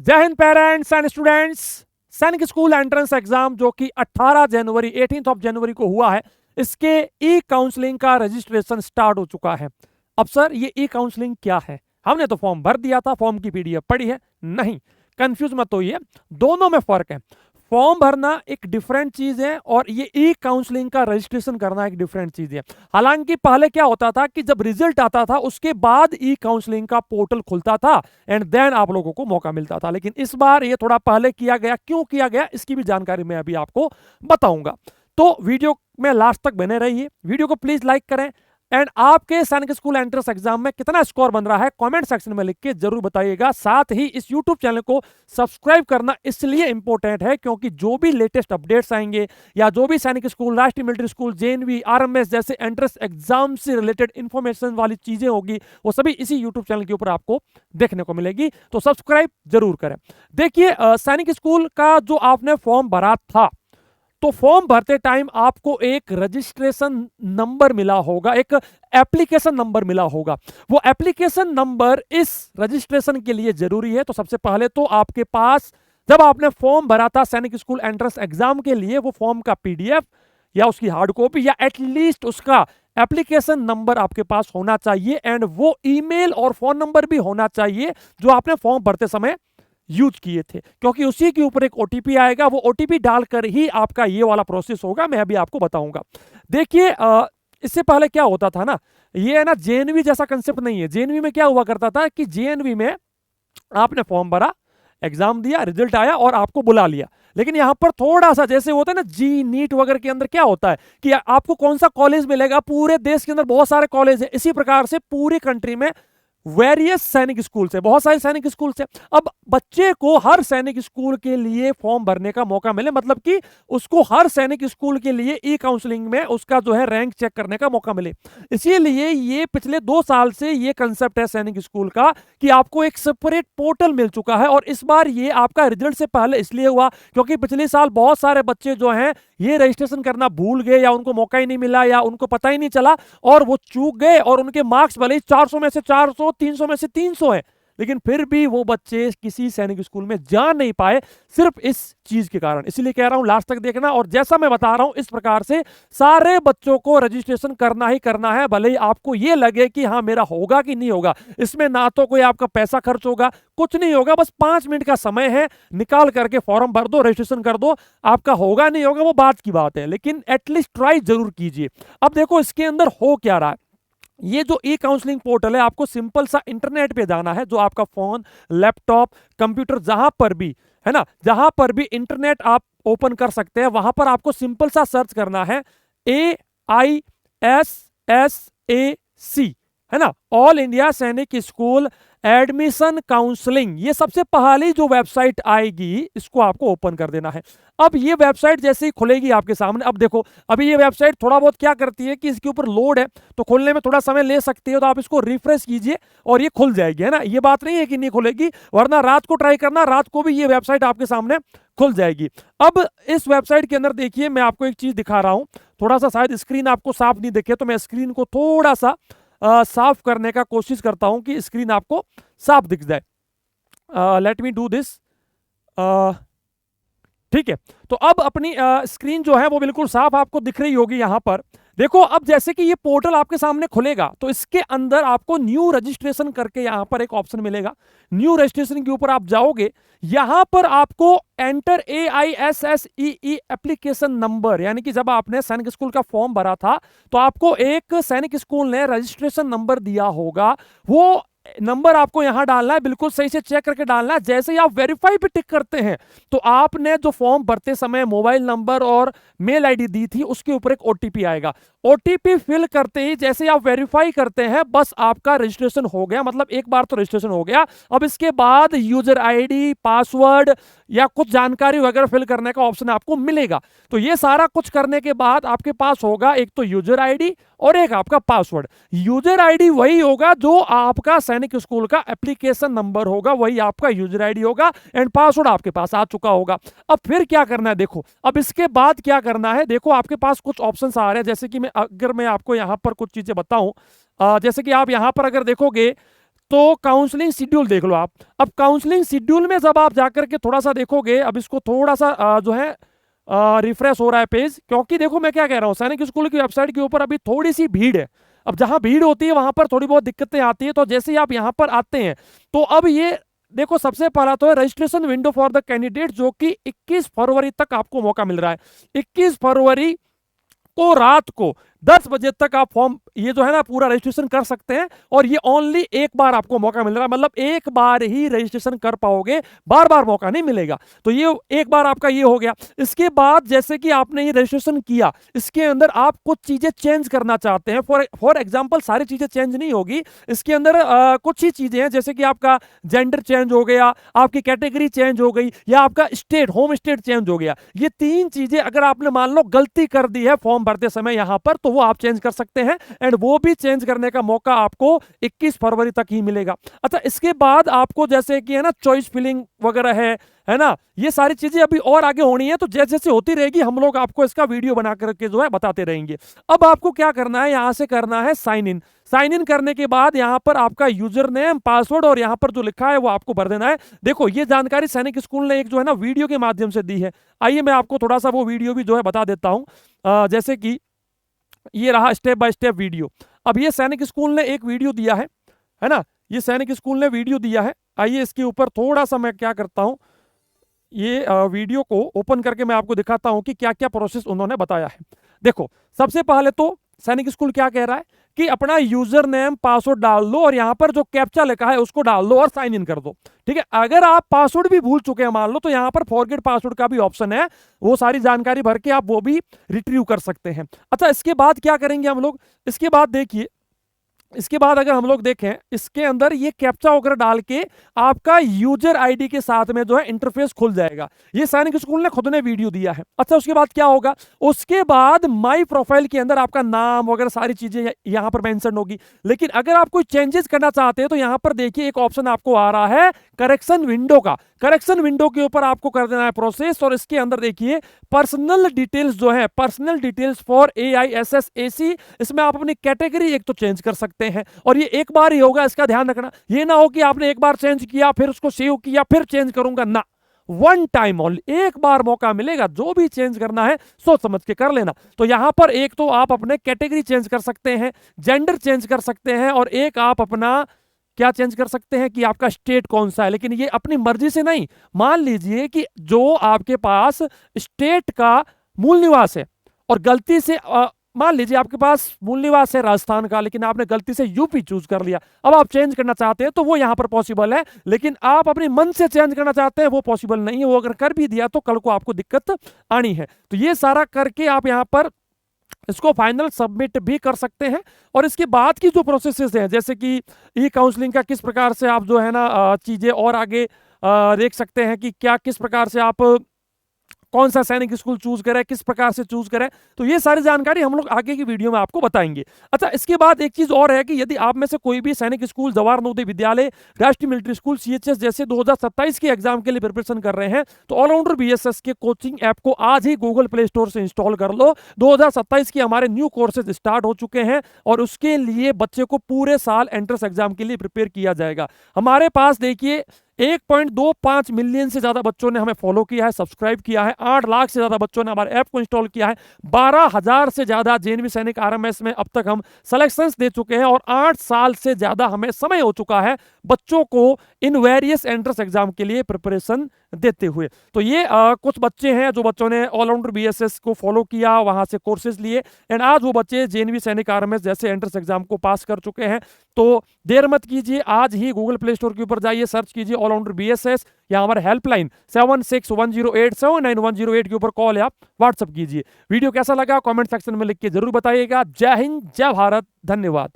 जय Hind parents and students. सैनिक school entrance exam जो कि 18 जनवरी 18th ऑफ जनवरी को हुआ है, इसके ई काउंसलिंग का रजिस्ट्रेशन स्टार्ट हो चुका है। अब सर ये ई काउंसलिंग क्या है? हमने तो फॉर्म भर दिया था, फॉर्म की पीडीएफ पड़ी है। नहीं, कंफ्यूज मत होइए, दोनों में फर्क है। फॉर्म भरना एक डिफरेंट चीज है और ये ई काउंसलिंग का रजिस्ट्रेशन करना एक डिफरेंट चीज है। हालांकि पहले क्या होता था कि जब रिजल्ट आता था उसके बाद ई काउंसलिंग का पोर्टल खुलता था एंड देन आप लोगों को मौका मिलता था, लेकिन इस बार ये थोड़ा पहले किया गया। क्यों किया गया इसकी भी जानकारी मैं अभी आपको बताऊंगा, तो वीडियो में लास्ट तक बने रहिए। वीडियो को प्लीज लाइक करें एंड आपके सैनिक स्कूल एंट्रेंस एग्जाम में कितना स्कोर बन रहा है कमेंट सेक्शन में लिख के जरूर बताइएगा। साथ ही इस यूट्यूब चैनल को सब्सक्राइब करना इसलिए इंपॉर्टेंट है क्योंकि जो भी लेटेस्ट अपडेट्स आएंगे या जो भी सैनिक स्कूल, राष्ट्रीय मिलिट्री स्कूल, जेएनवी, आरएमएस जैसे एंट्रेंस एग्जाम से रिलेटेड इंफॉर्मेशन वाली चीजें होगी, वो सभी इसी यूट्यूब चैनल के ऊपर आपको देखने को मिलेगी, तो सब्सक्राइब जरूर करें। देखिए, सैनिक स्कूल का जो आपने फॉर्म भरा था, तो फॉर्म भरते टाइम आपको एक रजिस्ट्रेशन नंबर मिला होगा, एक एप्लीकेशन नंबर मिला होगा। वो एप्लीकेशन नंबर इस रजिस्ट्रेशन के लिए जरूरी है। तो सबसे पहले तो आपके पास जब आपने फॉर्म भरा था सैनिक स्कूल एंट्रेंस एग्जाम के लिए, वो फॉर्म का पीडीएफ या उसकी हार्ड कॉपी या एटलीस्ट उसका एप्लीकेशन नंबर आपके पास होना चाहिए एंड वो ईमेल और फोन नंबर भी होना चाहिए जो आपने फॉर्म भरते समय यूज किए थे, क्योंकि उसी के ऊपर एक ओटीपी आएगा। वो ओटीपी डालकर ही आपका ये वाला प्रोसेस होगा, मैं अभी आपको बताऊंगा। देखिए, इससे पहले क्या होता था ना, ये है ना जेएनवी जैसा कंसेप्ट नहीं है। जेएनवी में क्या हुआ करता था कि जेएनवी में आपने फॉर्म भरा, एग्जाम दिया, रिजल्ट आया और आपको बुला लिया। लेकिन यहां पर थोड़ा सा जैसे होता है ना जी नीट वगैरह के अंदर क्या होता है कि आपको कौन सा कॉलेज मिलेगा, पूरे देश के अंदर बहुत सारे कॉलेज है, इसी प्रकार से पूरी कंट्री में वेरियस सैनिक स्कूल से, बहुत सारे सैनिक स्कूल से। अब बच्चे को हर सैनिक स्कूल के लिए फॉर्म भरने का मौका मिले, मतलब कि उसको हर सैनिक स्कूल के लिए ई काउंसलिंग में उसका जो है रैंक चेक करने का मौका मिले। इसीलिए ये पिछले 2 साल से ये कंसेप्ट है सैनिक स्कूल का कि आपको एक सेपरेट पोर्टल मिल चुका है। और इस बार ये आपका रिजल्ट से पहले इसलिए हुआ क्योंकि पिछले साल बहुत सारे बच्चे जो हैं ये रजिस्ट्रेशन करना भूल गए या उनको मौका ही नहीं मिला या उनको पता ही नहीं चला और वो चूक गए और उनके मार्क्स भले ही 400 में से 400, 300 में से 300 है, लेकिन फिर भी वो बच्चे किसी सैनिक स्कूल में जा नहीं पाए सिर्फ इस चीज के कारण। इसलिए कह रहा हूं लास्ट तक देखना, और जैसा मैं बता रहा हूं इस प्रकार से सारे बच्चों को रजिस्ट्रेशन करना ही करना है, भले ही आपको ये लगे कि हाँ मेरा होगा कि नहीं होगा। इसमें ना तो कोई आपका पैसा खर्च होगा, कुछ नहीं होगा, बस 5 मिनट का समय है, निकाल करके फॉर्म भर दो, रजिस्ट्रेशन कर दो। आपका होगा नहीं होगा वो बात की बात है, लेकिन एटलीस्ट ट्राई जरूर कीजिए। अब देखो इसके अंदर हो क्या रहा है। ये जो ई काउंसलिंग पोर्टल है, आपको सिंपल सा इंटरनेट पे जाना है, जो आपका फोन, लैपटॉप, कंप्यूटर जहां पर भी है ना, जहां पर भी इंटरनेट आप ओपन कर सकते हैं, वहां पर आपको सिंपल सा सर्च करना है AISSAC, है ना, ऑल इंडिया सैनिक स्कूल एडमिशन काउंसलिंग। ये सबसे पहली जो वेबसाइट आएगी इसको आपको ओपन कर देना है। अब ये वेबसाइट जैसे ही खुलेगी आपके सामने, अब देखो अभी ये वेबसाइट थोड़ा बहुत क्या करती है कि इसके ऊपर लोड है तो खुलने में थोड़ा समय ले सकती है, तो आप इसको रिफ्रेश कीजिए और ये खुल जाएगी, है ना। ये बात नहीं है कि नहीं खुलेगी, वरना रात को ट्राई करना, रात को भी ये वेबसाइट आपके सामने खुल जाएगी। अब इस वेबसाइट के अंदर देखिए, मैं आपको एक चीज दिखा रहा हूं, थोड़ा सा शायद स्क्रीन आपको साफ नहीं दिखे, तो मैं स्क्रीन को थोड़ा सा साफ करने का कोशिश करता हूं कि स्क्रीन आपको साफ दिख जाए। Let me do this. ठीक है, तो अब अपनी स्क्रीन जो है वो बिल्कुल साफ आपको दिख रही होगी। यहां पर देखो, अब जैसे कि ये पोर्टल आपके सामने खुलेगा तो इसके अंदर आपको न्यू रजिस्ट्रेशन करके यहां पर एक ऑप्शन मिलेगा। न्यू रजिस्ट्रेशन के ऊपर आप जाओगे, यहां पर आपको एंटर AISSEE एप्लीकेशन नंबर, यानी कि जब आपने सैनिक स्कूल का फॉर्म भरा था तो आपको एक सैनिक स्कूल ने रजिस्ट्रेशन नंबर दिया होगा, वो नंबर आपको यहां डालना है, बिल्कुल सही से चेक करके डालना है। जैसे ही आप वेरीफाई पे टिक करते हैं तो आपने जो फॉर्म भरते समय मोबाइल नंबर और मेल आईडी दी थी उसके ऊपर एक ओटीपी आएगा। ओटीपी फिल करते ही जैसे ही आप वेरीफाई करते हैं, बस आपका रजिस्ट्रेशन हो गया, मतलब एक बार तो रजिस्ट्रेशन हो गया। अब इसके बाद यूजर आईडी, पासवर्ड या कुछ जानकारी वगैरह फिल करने का ऑप्शन आपको मिलेगा। तो ये सारा कुछ करने के बाद आपके पास होगा एक तो यूजर आईडी और एक आपका पासवर्ड। यूजर आईडी वही होगा जो आपका सैनिक स्कूल का एप्लीकेशन नंबर होगा, वही आपका यूजर आईडी होगा एंड पासवर्ड आपके पास आ चुका होगा। अब फिर क्या करना है, देखो अब इसके बाद क्या करना है। देखो आपके पास कुछ ऑप्शंस आ रहे हैं, जैसे कि मैं आपको यहां पर कुछ चीजें बताऊं, जैसे कि आप यहां पर अगर देखोगे तो काउंसलिंग शेड्यूल देख लो आप। अब काउंसलिंग शेड्यूल में जब आप जाकर के थोड़ा सा देखोगे, अब इसको थोड़ा सा जो है रिफ्रेश हो रहा है पेज, क्योंकि देखो मैं क्या कह रहा हूं, सैनिक स्कूल की वेबसाइट के ऊपर अभी थोड़ी सी भीड़ है। अब जहां भीड़ होती है वहां पर थोड़ी बहुत दिक्कतें आती है। तो जैसे ही आप यहां पर आते हैं तो अब ये देखो, सबसे पहला तो है registration window for the candidate, जो कि 21 फरवरी तक आपको मौका मिल रहा है। 21 फरवरी को रात को 10 बजे तक आप फॉर्म ये जो है ना पूरा रजिस्ट्रेशन कर सकते हैं। और ये ओनली एक बार आपको मौका मिल रहा है, मतलब एक बार ही रजिस्ट्रेशन कर पाओगे, बार बार मौका नहीं मिलेगा। तो ये एक बार आपका ये हो गया। इसके बाद जैसे कि आपने ये रजिस्ट्रेशन किया, इसके अंदर आप कुछ चीजें चेंज करना चाहते हैं, फॉर एग्जाम्पल सारी चीजें चेंज नहीं होगी, इसके अंदर कुछ ही चीजें हैं, जैसे कि आपका जेंडर चेंज हो गया, आपकी कैटेगरी चेंज हो गई, या आपका स्टेट होम स्टेट चेंज हो गया। ये 3 चीजें अगर आपने मान लो गलती कर दी है फॉर्म भरते समय यहां पर, तो वो आप चेंज कर सकते हैं। एंड वो भी चेंज करने का मौका आपको 21 फरवरी तक ही मिलेगा। अच्छा, इसके बाद आपको जैसे कि है ना चॉइस फिलिंग वगैरह है ना, ये सारी चीजें अभी और आगे होनी है। तो जैसे जैसे होती रहेगी हम लोग आपको इसका वीडियो बना करके जो है बताते रहेंगे। अब आपको क्या करना है, यहां से करना है साइन इन। साइन इन करने के बाद यहां पर आपका यूजर नेम, पासवर्ड और यहां पर जो लिखा है वो आपको भर देना है। देखो, ये जानकारी सैनिक स्कूल ने एक जो है ना वीडियो के माध्यम से दी है। आइए मैं आपको थोड़ा सा वो वीडियो भी जो है बता देता हूं। जैसे कि ये रहा स्टेप बाय स्टेप वीडियो। अब ये सैनिक स्कूल ने एक वीडियो दिया है ना, ये सैनिक स्कूल ने वीडियो दिया है। आइए इसके ऊपर थोड़ा सा मैं क्या करता हूं, ये वीडियो को ओपन करके मैं आपको दिखाता हूं कि क्या क्या प्रोसेस उन्होंने बताया है। देखो, सबसे पहले तो सैनिक स्कूल क्या कह रहा है कि अपना यूजर नेम पासवर्ड डाल दो और यहां पर जो कैप्चा लिखा है उसको डाल दो और साइन इन कर दो। ठीक है, अगर आप पासवर्ड भी भूल चुके हैं मान लो, तो यहां पर फॉरगेट पासवर्ड का भी ऑप्शन है, वो सारी जानकारी भर के आप वो भी रिट्रीव कर सकते हैं। अच्छा, इसके बाद क्या करेंगे हम लोग, इसके बाद देखिए, इसके बाद अगर हम लोग देखें, इसके अंदर ये कैप्चा वगैरह डाल के आपका यूजर आईडी के साथ में जो है इंटरफेस खुल जाएगा। ये सैनिक स्कूल ने खुद ने वीडियो दिया है। अच्छा, उसके बाद क्या होगा, उसके बाद माई प्रोफाइल के अंदर आपका नाम वगैरह सारी चीजें यहां पर मेंशन होगी। लेकिन अगर आप कोई चेंजेस करना चाहते हैं तो यहां पर देखिए एक ऑप्शन आपको आ रहा है करेक्शन विंडो का। करेक्शन विंडो के ऊपर आपको कर देना है प्रोसेस, और इसके अंदर देखिए पर्सनल डिटेल्स जो है, पर्सनल डिटेल्स फॉर AISSAC, इसमें आप अपनी कैटेगरी एक तो चेंज कर सकते हैं। और ये एक बार ही होगा, इसका ध्यान रखना। ये ना हो कि आपने एक बार चेंज किया फिर उसको सेव किया फिर चेंज करूंगा ना, वन टाइम ओनली, एक बार मौका मिलेगा। जो भी चेंज करना है सोच समझ के कर लेना। तो यहां पर एक तो आप अपने कैटेगरी चेंज कर सकते हैं, जेंडर चेंज कर सकते हैं, और एक आप अपना क्या चेंज कर सकते हैं कि आपका स्टेट कौन सा है। लेकिन ये अपनी मर्जी से नहीं, मान लीजिए कि जो आपके पास स्टेट का मूल निवास है और गलती से मान लीजिए आपके पास मूल निवास है राजस्थान का, लेकिन आपने गलती से यूपी चूज कर लिया, अब आप चेंज करना चाहते हैं तो वो यहां पर पॉसिबल है। लेकिन आप अपने मन से चेंज करना चाहते हैं वो पॉसिबल नहीं है। वो अगर कर भी दिया तो कल को आपको दिक्कत आनी है। तो ये सारा करके आप यहां पर इसको फाइनल सबमिट भी कर सकते हैं। और इसके बाद की जो प्रोसेसेस हैं, जैसे कि ई काउंसलिंग का किस प्रकार से आप जो है ना चीजें और आगे देख सकते हैं कि क्या किस प्रकार से आप कौन सा सैनिक स्कूल चूज करें, किस प्रकार से चूज करें, तो ये सारी जानकारी हम लोग आगे की वीडियो में आपको बताएंगे। अच्छा, इसके बाद एक चीज और है कि यदि आप में से कोई भी सैनिक स्कूल, जवाहर नवोदय विद्यालय, राष्ट्रीय मिलिट्री स्कूल, CHS जैसे 2027 के एग्जाम के लिए प्रिपरेशन कर रहे हैं, तो ऑलराउंडर BSS के कोचिंग ऐप को आज ही गूगल प्ले स्टोर से इंस्टॉल कर लो। 2027 के हमारे न्यू कोर्सेज स्टार्ट हो चुके हैं और उसके लिए बच्चे को पूरे साल एंट्रेंस एग्जाम के लिए प्रिपेयर किया जाएगा। हमारे पास देखिए 1.25 मिलियन से ज्यादा बच्चों ने हमें फॉलो किया है, सब्सक्राइब किया है। 8 लाख से ज्यादा बच्चों ने हमारे ऐप को इंस्टॉल किया है। 12,000 से ज्यादा JNV सैनिक RMS में अब तक हम सिलेक्शंस दे चुके हैं और 8 साल से ज्यादा हमें समय हो चुका है बच्चों को इन वेरियस एंट्रेंस एग्जाम के लिए प्रिपरेशन देते हुए। तो ये कुछ बच्चे हैं जो बच्चों ने ऑलराउंडर BSS को फॉलो किया, वहां से कोर्सेज लिए, एंड आज वो बच्चे JNV सैनिक RMS जैसे एंट्रेंस एग्जाम को पास कर चुके हैं। तो देर मत कीजिए, आज ही गूगल प्ले स्टोर के ऊपर जाइए, सर्च कीजिए ऑलराउंडर BSS, या हमारे हेल्पलाइन 7610879108 के ऊपर कॉल या व्हाट्सअप कीजिए। वीडियो कैसा लगा कमेंट सेक्शन में लिख के जरूर बताइएगा। जय हिंद, जय भारत, धन्यवाद।